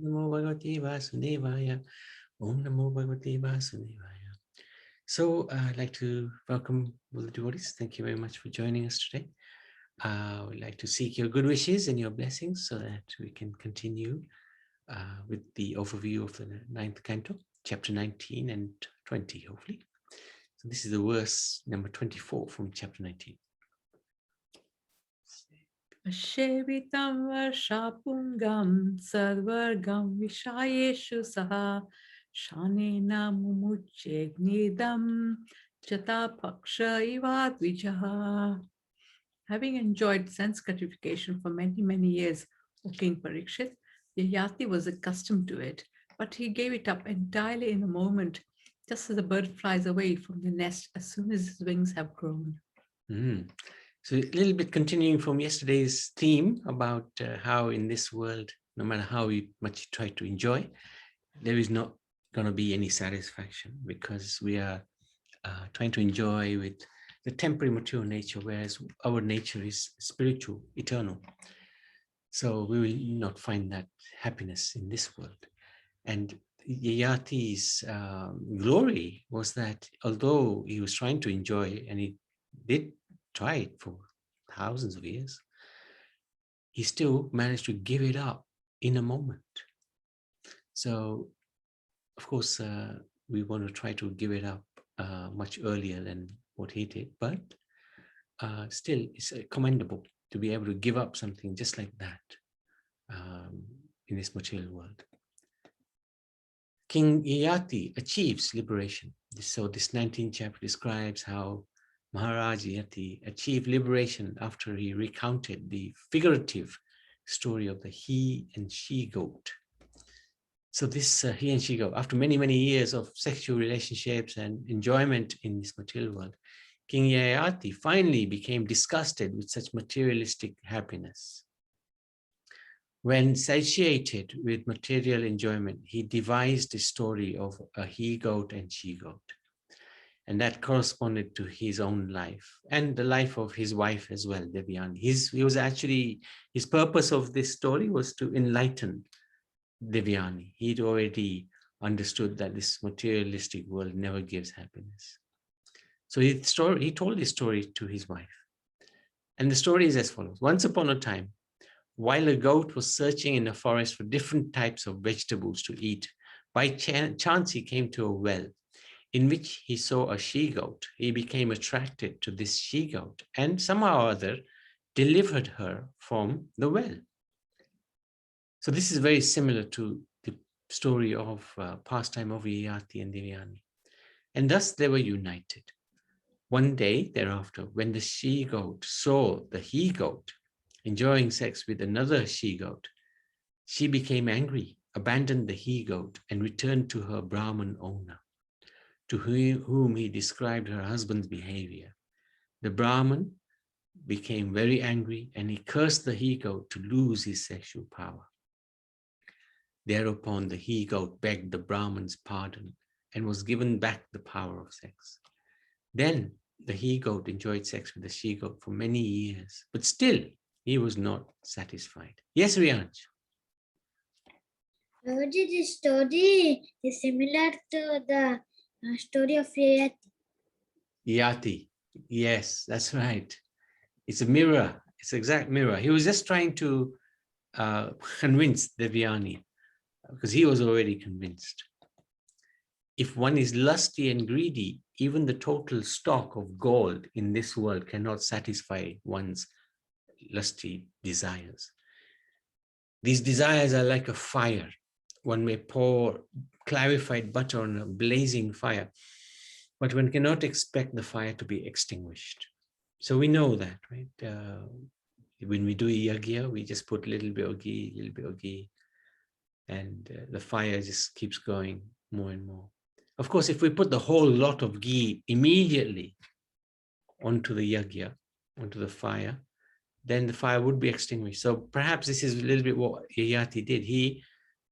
Namo Bhagavate Vasudevaya. Om Namo Bhagavate Vasudevaya. So I'd like to welcome all the devotees. Thank you very much for joining us today. I would like to seek your good wishes and your blessings so that we can continue with the overview of the 9th Canto, chapter 19 and 20, hopefully. So this is the verse number 24 from chapter 19. Shevitam varshapungam sadvargam vishayeshu saha shanena mumuche gnidam chata paksha ivadvijaha. Having enjoyed sense gratification for many, many years, O King Parikshit, Yayati was accustomed to it, but he gave it up entirely in a moment, just as a bird flies away from the nest as soon as his wings have grown. So a little bit continuing from yesterday's theme about how in this world, no matter how much you try to enjoy, there is not going to be any satisfaction because we are trying to enjoy with the temporary material nature, whereas our nature is spiritual, eternal. So we will not find that happiness in this world. And Yayati's glory was that although he was trying to enjoy, and he did try it for thousands of years, he still managed to give it up in a moment. So, of course, we want to try to give it up much earlier than what he did, but still it's commendable to be able to give up something just like that in this material world. King Yayati achieves liberation. So this 19th chapter describes how Maharaj Yayati achieved liberation after he recounted the figurative story of the he and she goat. So this he and she goat, after many, many years of sexual relationships and enjoyment in this material world, King Yayati finally became disgusted with such materialistic happiness. When satiated with material enjoyment, he devised a story of a he-goat and she-goat. And that corresponded to his own life and the life of his wife as well, Devyani. His purpose of this story was to enlighten Devyani. He'd already understood that this materialistic world never gives happiness. So he told his story to his wife. And the story is as follows. Once upon a time, while a goat was searching in the forest for different types of vegetables to eat, by chance he came to a well in which he saw a she-goat. He became attracted to this she-goat and somehow or other delivered her from the well. So this is very similar to the story of pastime of Yayati and Devyani. And thus they were united. One day thereafter, when the she-goat saw the he-goat enjoying sex with another she-goat, she became angry, abandoned the he-goat, and returned to her Brahman owner, to whom he described her husband's behavior. The Brahman became very angry, and he cursed the he-goat to lose his sexual power. Thereupon the he-goat begged the Brahman's pardon and was given back the power of sex. Then the he-goat enjoyed sex with the she-goat for many years, but still he was not satisfied. Yes, Riyanj? Roji, this story is similar to the story of Yayati. Yati. Yes, that's right. It's a mirror. It's an exact mirror. He was just trying to convince Devyani because he was already convinced. If one is lusty and greedy, even the total stock of gold in this world cannot satisfy one's lusty desires. These desires are like a fire. One may pour clarified butter on a blazing fire, but one cannot expect the fire to be extinguished. So we know that, right? When we do yagya, we just put a little bit of ghee, and the fire just keeps going more and more. Of course, if we put the whole lot of ghee immediately onto the yagya, onto the fire, then the fire would be extinguished. So perhaps this is a little bit what Yayati did. He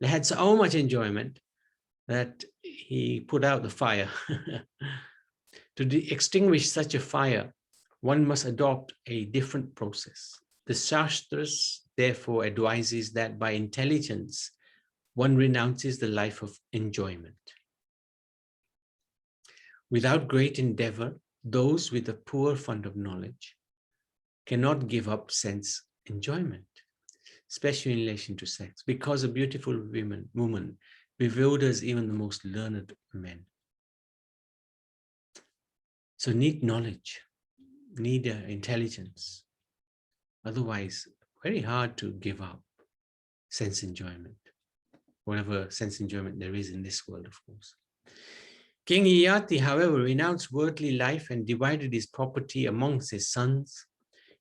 had so much enjoyment that he put out the fire. To extinguish such a fire, one must adopt a different process. The Shastras therefore advises that by intelligence, one renounces the life of enjoyment. Without great endeavor, those with a poor fund of knowledge cannot give up sense enjoyment, especially in relation to sex, because a beautiful woman bewilders even the most learned men. So need knowledge, need intelligence. Otherwise, very hard to give up sense enjoyment, whatever sense enjoyment there is in this world, of course. King Yayati, however, renounced worldly life and divided his property amongst his sons.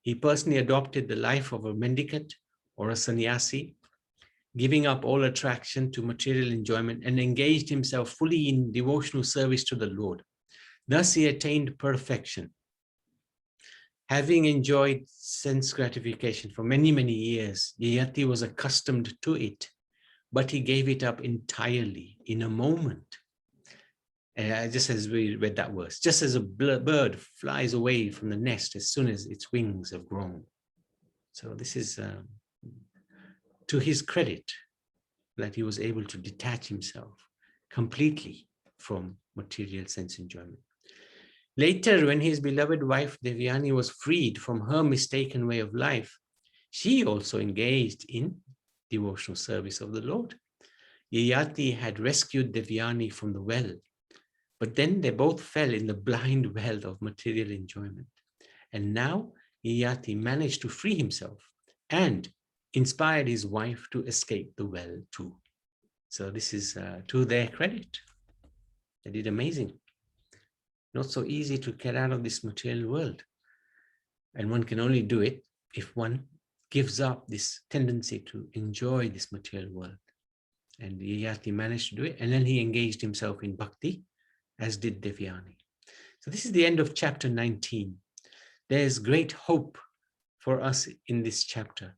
He personally adopted the life of a mendicant or a sannyasi, giving up all attraction to material enjoyment, and engaged himself fully in devotional service to the Lord. Thus he attained perfection. Having enjoyed sense gratification for many, many years, Yayati was accustomed to it, but he gave it up entirely in a moment. Just as we read that verse, just as a bird flies away from the nest as soon as its wings have grown. So this is to his credit that he was able to detach himself completely from material sense enjoyment. Later, when his beloved wife Devyani was freed from her mistaken way of life, she also engaged in devotional service of the Lord. Yayati had rescued Devyani from the well, but then they both fell in the blind well of material enjoyment. And now Yayati managed to free himself and inspired his wife to escape the well too. So this is to their credit. They did amazing. Not so easy to get out of this material world. And one can only do it if one gives up this tendency to enjoy this material world. And Yayati managed to do it. And then he engaged himself in bhakti, as did Devyani. So this is the end of chapter 19. There's great hope for us in this chapter,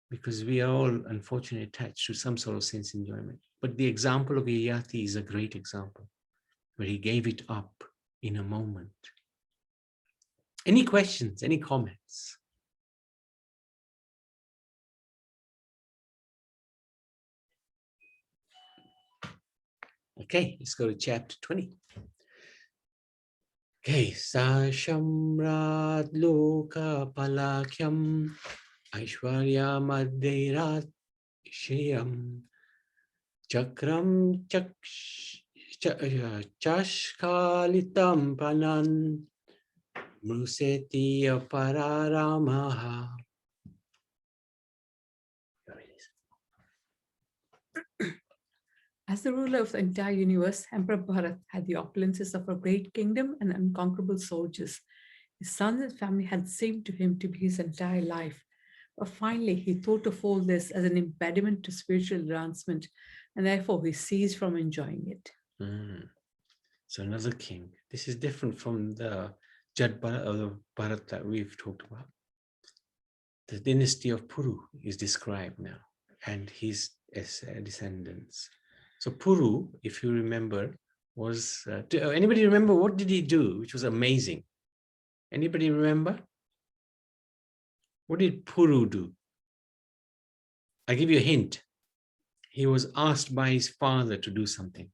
because we are all unfortunately attached to some sort of sense enjoyment. But the example of Yayati is a great example, where he gave it up in a moment. Any questions, any comments? Okay, let's go to chapter 20. Okay, Sa Shamrat Loka Palakyam Aishwarya Madhairat Shiyam Chakram Chashkalitam Panan Mruseti Pararamaha. As the ruler of the entire universe, Emperor Bharat had the opulences of a great kingdom and unconquerable soldiers. His sons and family had seemed to him to be his entire life. But finally, he thought of all this as an impediment to spiritual advancement, and therefore he ceased from enjoying it. So another king. This is different from the Jad Bharat that we've talked about. The dynasty of Puru is described now, and his descendants. So Puru, if you remember, was, anybody remember what did he do, which was amazing? Anybody remember? What did Puru do? I'll give you a hint. He was asked by his father to do something.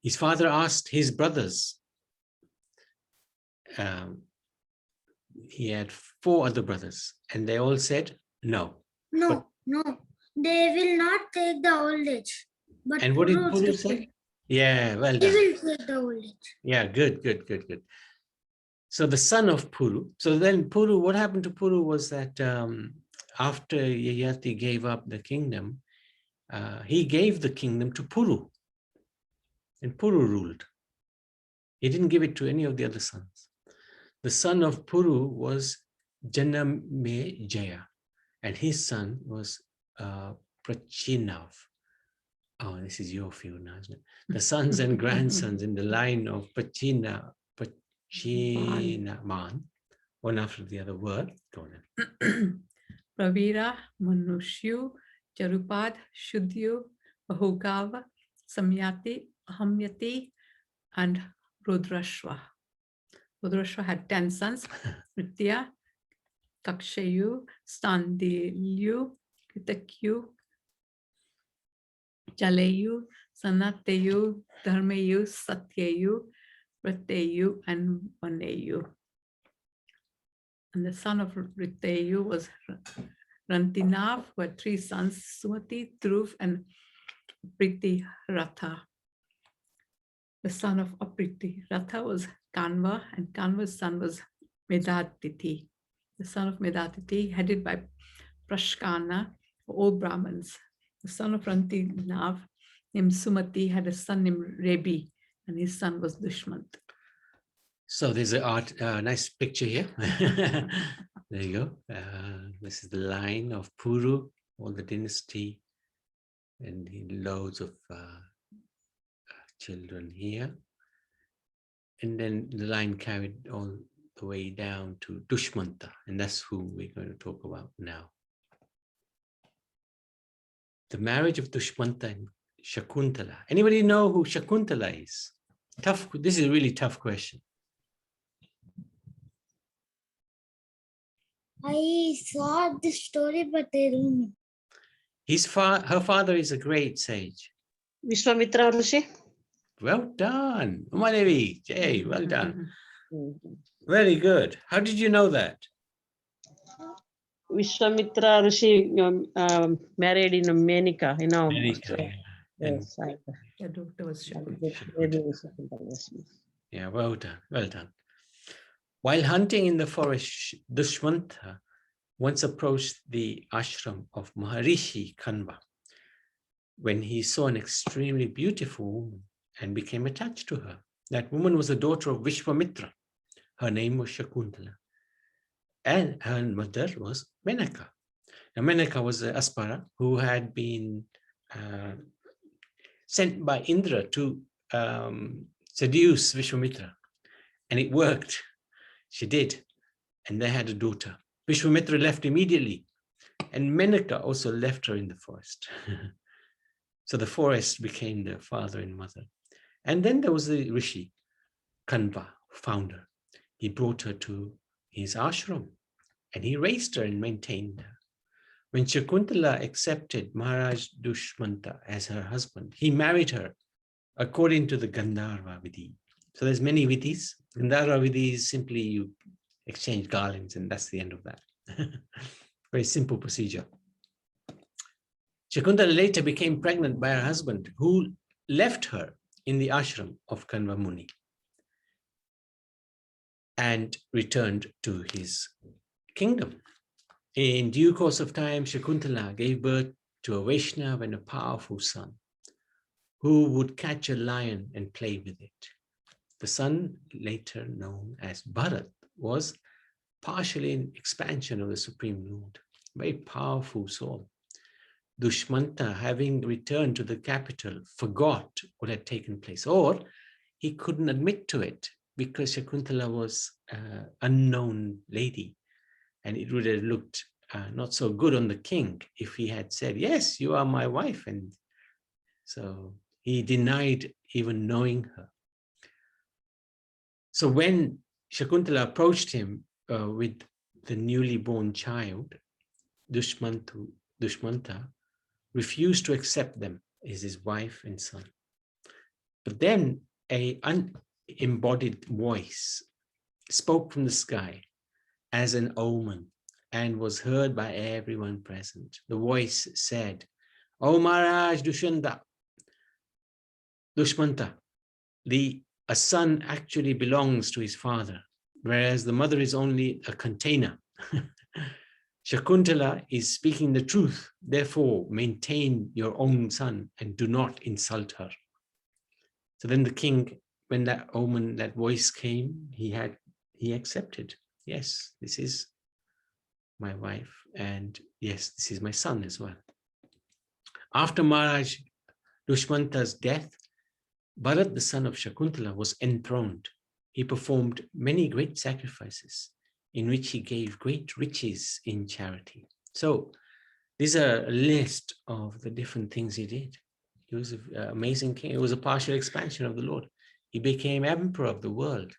His father asked his brothers. He had 4 other brothers, and they all said no. No, they will not take the old age. But And what did Puru say? Yeah, well done. They will take the old age. Yeah, good. So the son of Puru. So then Puru, what happened to Puru was that after Yayati gave up the kingdom, he gave the kingdom to Puru. And Puru ruled. He didn't give it to any of the other sons. The son of Puru was Janamejaya, and his son was Prachinav. Oh, this is your field now, isn't it? The sons and grandsons in the line of Prachinaman, one after the other were. Go on. Pravira, Manushyu, Charupad, Shuddhyu, Bahugava, Samyati, Ahamyati, and Rudrashva. Rudrashva had 10 sons, Ritya, Kakshayu, Standilyu, Kritakyu, Jalayu, Sanateyu, Dharmayu, Satyayu, Rateyu, and Vaneyu. And the son of Riteyu was Rantinav, who had 3 sons, Sumati, Dhruv, and Priti Ratha. The son of Apriti Ratha was Kanva, and Kanva's son was Medatiti. The son of Medatiti, headed by Prashkana, all Brahmins. The son of Rantinav, named Sumati, had a son named Rebi, and his son was Dushmant. So there's a nice picture here. There you go. This is the line of Puru, all the dynasty, and loads of children here. And then the line carried all the way down to Dushmanta, and that's who we're going to talk about now. The marriage of Dushmanta and Shakuntala. Anybody know who Shakuntala is? Tough. This is a really tough question. I saw this story, but I don't know. Her father is a great sage. Vishwamitra Rishi. Well done. Umadevi, Jay, well done. Very good. How did you know that? Vishwamitra Rishi married in Menika, you know. Menika, Yes, The daughter was yeah, well done, well done. While hunting in the forest, Dushmanta once approached the ashram of Maharishi Kanva when he saw an extremely beautiful woman and became attached to her. That woman was the daughter of Vishwamitra. Her name was Shakuntala. And her mother was Menaka. Now, Menaka was an Aspara who had been sent by Indra to seduce Vishwamitra. And it worked. She did. And they had a daughter. Vishwamitra left immediately. And Menaka also left her in the forest. So the forest became their father and mother. And then there was the Rishi, Kanva, founder. He brought her to his ashram and he raised her and maintained her. When Shakuntala accepted Maharaj Dushmanta as her husband, he married her according to the Gandharva Vidhi. So there's many vidhis. Gandharva Vidhi is simply you exchange garlands and that's the end of that. Very simple procedure. Shakuntala later became pregnant by her husband who left her in the ashram of Kanva Muni and returned to his kingdom. In due course of time, Shakuntala gave birth to a Vaishnava and a powerful son who would catch a lion and play with it. The son, later known as Bharat, was partially an expansion of the Supreme Lord, very powerful soul. Dushmanta, having returned to the capital, forgot what had taken place, or he couldn't admit to it because Shakuntala was an unknown lady, and it would have looked not so good on the king if he had said, yes, you are my wife. And so he denied even knowing her. So when Shakuntala approached him with the newly born child, Dushmanta refused to accept them as his wife and son. But then an unembodied voice spoke from the sky as an omen and was heard by everyone present. The voice said, "O Maharaj Dushmanta, a son actually belongs to his father, whereas the mother is only a container. Shakuntala is speaking the truth. Therefore, maintain your own son and do not insult her." So then the king, when that omen, that voice came, he accepted. Yes, this is my wife, and yes, this is my son as well. After Maharaj Dushmanta's death, Bharat, the son of Shakuntala, was enthroned. He performed many great sacrifices in which he gave great riches in charity. So these are a list of the different things he did. He was an amazing king. It was a partial expansion of the Lord. He became emperor of the world,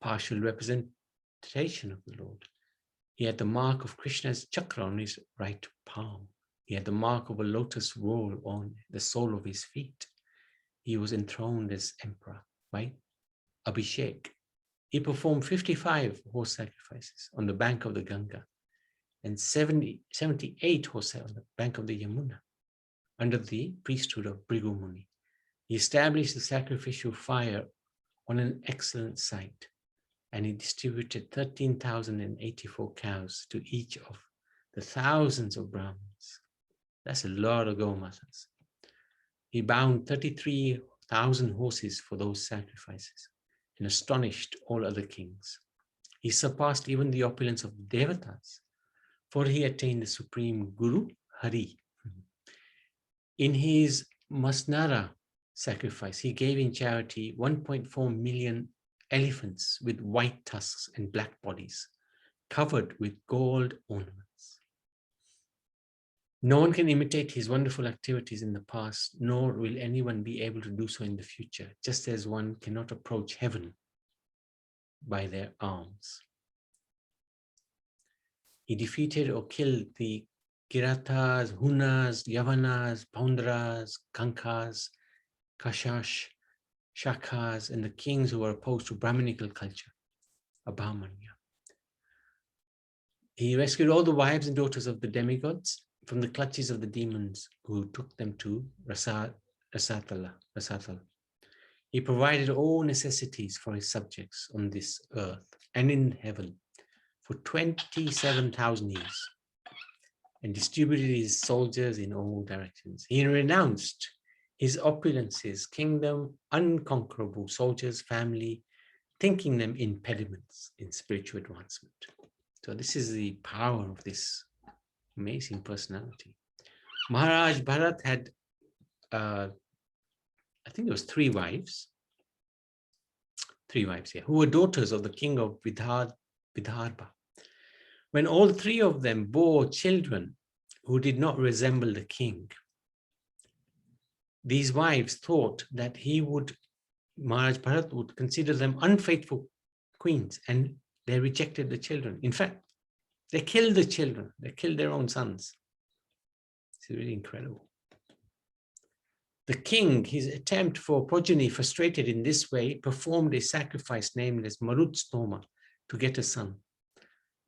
partial representation of the Lord. He had the mark of Krishna's chakra on his right palm. He had the mark of a lotus roll on the sole of his feet. He was enthroned as emperor by Abhishek. He performed 55 horse sacrifices on the bank of the Ganga and 78 horse on the bank of the Yamuna under the priesthood of Bhrigu Muni. He established the sacrificial fire on an excellent site, and he distributed 13,084 cows to each of the thousands of Brahmins. That's a lot of Gomatas. He bound 33,000 horses for those sacrifices and astonished all other kings. He surpassed even the opulence of the Devatas, for he attained the supreme Guru, Hari. In his Masnara sacrifice, he gave in charity 1.4 million elephants with white tusks and black bodies, covered with gold ornaments. No one can imitate his wonderful activities in the past, nor will anyone be able to do so in the future, just as one cannot approach heaven by their arms. He defeated or killed the Kiratas, Hunas, Yavanas, Paundras, Kankas, Kashash, Shakas, and the kings who were opposed to Brahminical culture, Abhamanya. He rescued all the wives and daughters of the demigods from the clutches of the demons who took them to Rasatal. He provided all necessities for his subjects on this earth and in heaven for 27,000 years and distributed his soldiers in all directions. He renounced his opulences, kingdom, unconquerable soldiers, family, thinking them impediments in spiritual advancement. So this is the power of this amazing personality. Maharaj Bharat had, I think it was three wives, who were daughters of the king of Vidarbha. When all three of them bore children who did not resemble the king, these wives thought that Maharaj Bharat would consider them unfaithful queens, and they rejected the children. In fact, they killed the children. They killed their own sons. It's really incredible. The king, his attempt for progeny frustrated in this way, performed a sacrifice named as Marutstoma to get a son.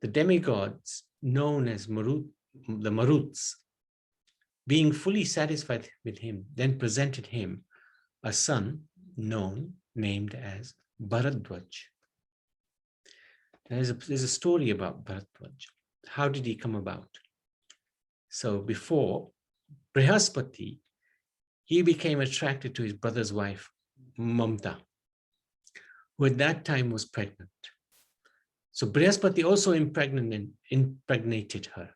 The demigods, known as the Maruts, being fully satisfied with him, then presented him a son named as Bharadwaj. There's a story about Bharadwaj. How did he come about? So before Brihaspati, he became attracted to his brother's wife, Mamta, who at that time was pregnant. So Brihaspati also impregnated her.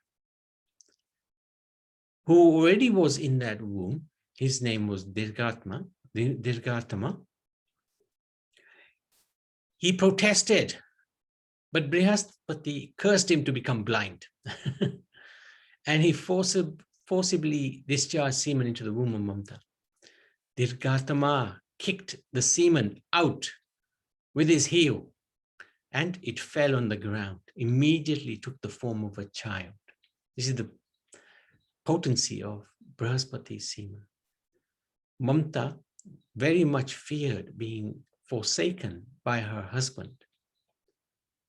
Who already was in that womb, his name was Dirgatama. He protested, but Brihaspati cursed him to become blind. And he forcibly discharged semen into the womb of Mamta. Dirgatama kicked the semen out with his heel, and it fell on the ground, immediately took the form of a child. This is the potency of Brihaspati's semen. Mamta very much feared being forsaken by her husband,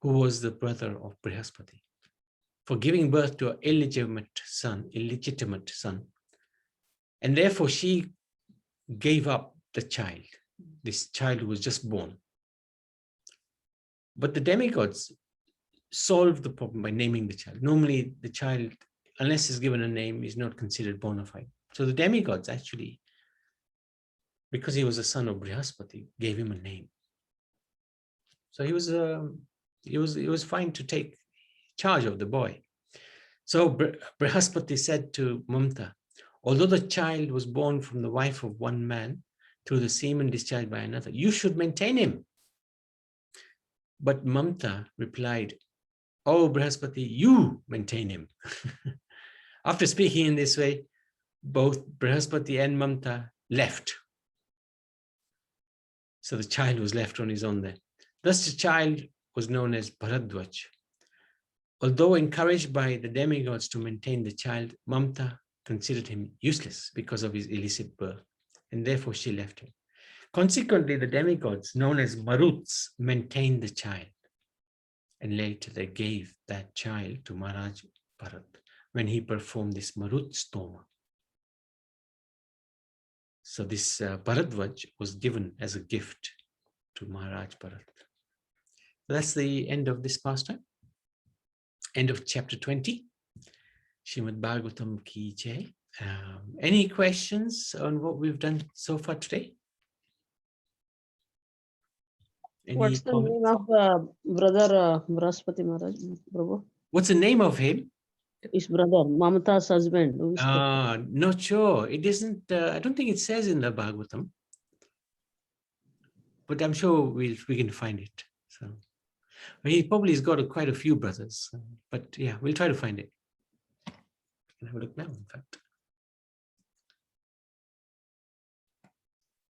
who was the brother of Brihaspati, for giving birth to an illegitimate son. And therefore she gave up the child. This child was just born. But the demigods solved the problem by naming the child. Normally the child, unless he's given a name, is not considered bona fide. So the demigods actually, because he was a son of Brihaspati, gave him a name. So he was fine to take charge of the boy. So Brihaspati said to Mamta, although the child was born from the wife of one man through the semen discharged by another, you should maintain him. But Mamta replied, oh, Brihaspati, you maintain him. After speaking in this way, both Brihaspati and Mamta left. So the child was left on his own there. Thus the child was known as Bharadwaj. Although encouraged by the demigods to maintain the child, Mamta considered him useless because of his illicit birth, and therefore she left him. Consequently, the demigods, known as Maruts, maintained the child, and later they gave that child to Maharaj Bharat when he performed this Marut Stoma. So this Bharadwaj was given as a gift to Maharaj Bharat. That's the end of this pastime. End of chapter 20. Srimad Bhagavatam ki jai. Any questions on what we've done so far today? Any What's the comments? name of brother Brahaspati Maharaj, Prabhu? What's the name of him? His brother, Mamata's husband. Who is that? Not sure. It isn't, I don't think it says in the Bhagavatam. But I'm sure we can find it. So he probably has got quite a few brothers. But yeah, we'll try to find it. We can have a look now, in fact.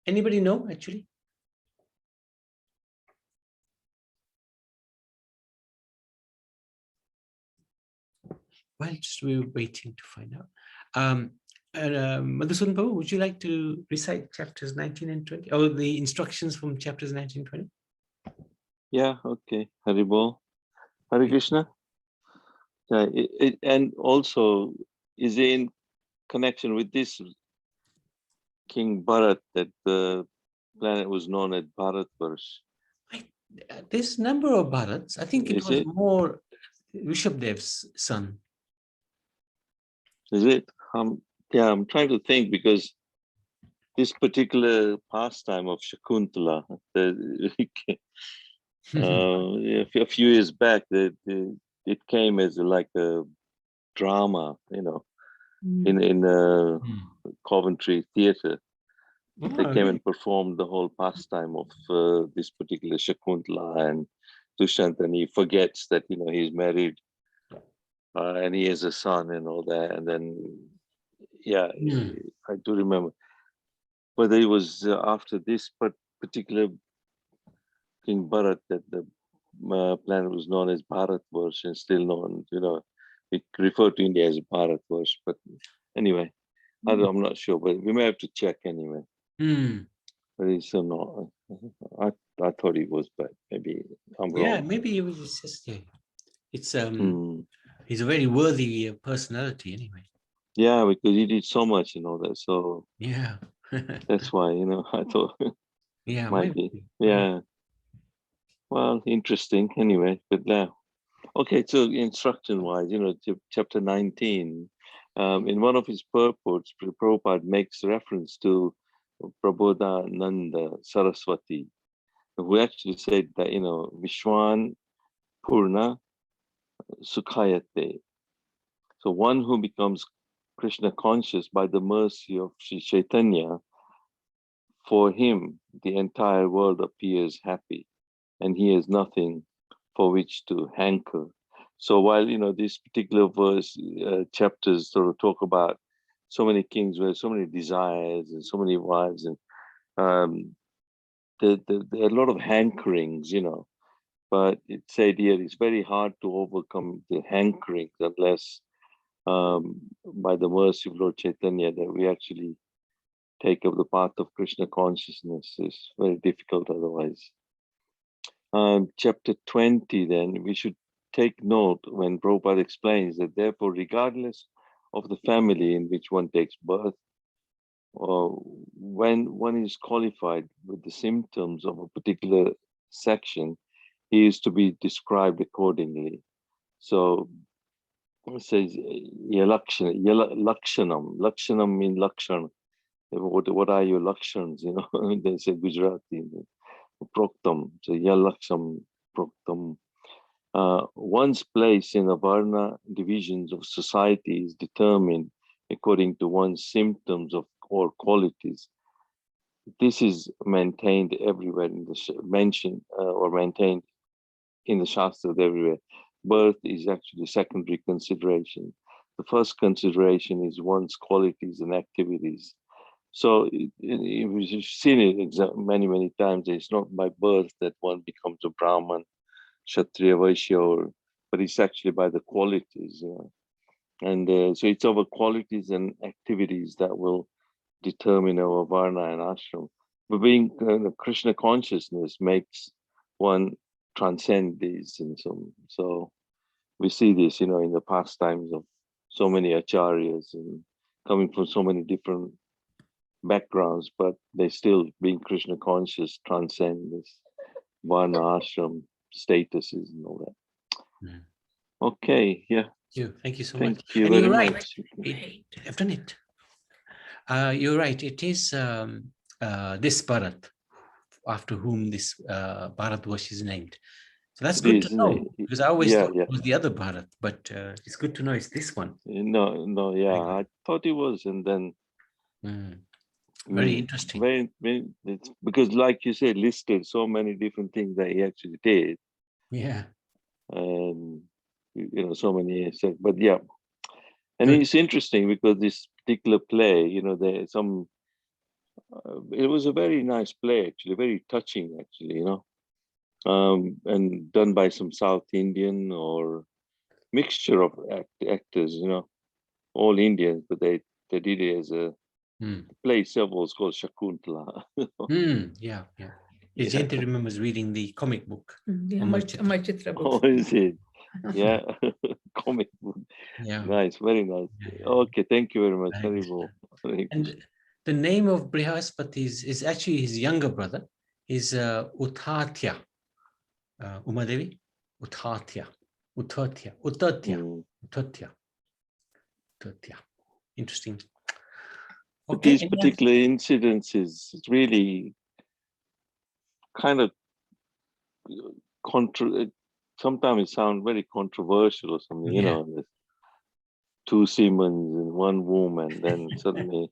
Anybody know, actually? Well, just we were waiting to find out. Madhusudan Prabhu, would you like to recite chapters 19 and 20, or the instructions from chapters 19 and 20? Yeah, okay. Haribol. Hare Krishna. Yeah, and also is in connection with this King Bharat that the planet was known as Bharatvarsh. There's a number of Bharats. I think it was more Rishabdev's son. Is it? Yeah, I'm trying to think because this particular pastime of Shakuntala, a few years back, it came as like a drama, in Coventry Theatre. They came and performed the whole pastime of this particular Shakuntala and Dushyant, and he forgets that he's married and he has a son and all that, and then I do remember. But it was after this particular King Bharat that the planet was known as Bharatvarsh and still known, it referred to India as Bharatvarsh. But anyway, I'm not sure, but we may have to check anyway. But it's not. I thought it was, but maybe I'm wrong. Yeah, maybe it was just it's he's a very worthy personality anyway. Yeah, because he did so much and all that. So yeah, that's why I thought might be. Yeah. Well, interesting. Anyway, but now, okay. So instruction wise, chapter 19. In one of his purports, Prabhupada makes reference to Prabodhananda Saraswati, who actually said that, Vishwan Purna Sukhayate. So one who becomes Krishna conscious by the mercy of Sri Chaitanya, for him, the entire world appears happy and he has nothing for which to hanker. So while, this particular verse, chapters sort of talk about so many kings with so many desires and so many wives, and there are a lot of hankerings, but it said here it's very hard to overcome the hankerings unless by the mercy of Lord Chaitanya that we actually take up the path of Krishna consciousness. Is very difficult otherwise. Chapter 20, then, we should take note when Prabhupada explains that therefore, regardless of the family in which one takes birth, or when one is qualified with the symptoms of a particular section, he is to be described accordingly. So it says lakshanam. Lakshanam means lakshan. What are your lakshans? They say Gujarati. Proktam. So yalaksham proktam. One's place in the Varna divisions of society is determined according to one's symptoms or qualities. This is maintained everywhere in the maintained in the Shastras everywhere. Birth is actually secondary consideration. The first consideration is one's qualities and activities. So we've seen it many times. It's not by birth that one becomes a Brahman, Kshatriya, Vaishya, but it's actually by the qualities. And so it's our qualities and activities that will determine our varna and ashram. But being Krishna consciousness makes one transcend these. And so we see this, in the pastimes of so many acharyas and coming from so many different backgrounds, but they still, being Krishna conscious, transcend this varna ashram statuses and all that. Mm. Okay, yeah. Thank you so Thank much. you And very you're right. much. I've done it. You're right. It is this Bharat, after whom this Bharatvash is named. So that's good to know, because I always thought it was the other Bharat, but it's good to know it's this one. No, yeah, I thought it was, and then very interesting. It's because, like you said, listed so many different things that he actually did. Yeah. And so many. But yeah, and it's interesting because this particular play, there's some. It was a very nice play, actually, very touching, actually, and done by some South Indian or mixture of actors, all Indians, but they did it as a play itself was called Shakuntala. Yeah. Jayanti remembers reading the comic book. My Chitra book. Oh, is it? Yeah, comic book. Yeah. Nice, very nice. Yeah. Okay, thank you very much. And the name of Brihaspati is actually his younger brother. Is Uthatya. Umadevi? Uthatya. Interesting. But these particular incidences really kind of sometimes it sounds very controversial or something, there's two Simons and one woman, then suddenly,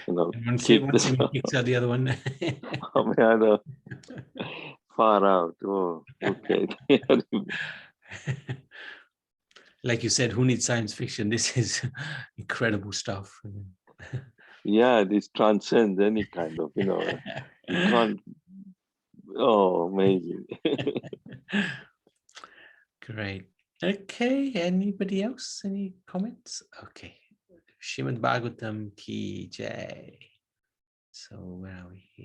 one Simon kicks out the other one. Far out. Oh, okay. Like you said, who needs science fiction? This is incredible stuff. Yeah, this transcends any kind of, you can't. Oh, amazing. Great. Okay, anybody else? Any comments? Okay. Srimad Bhagavatam ki jai. So where are we here?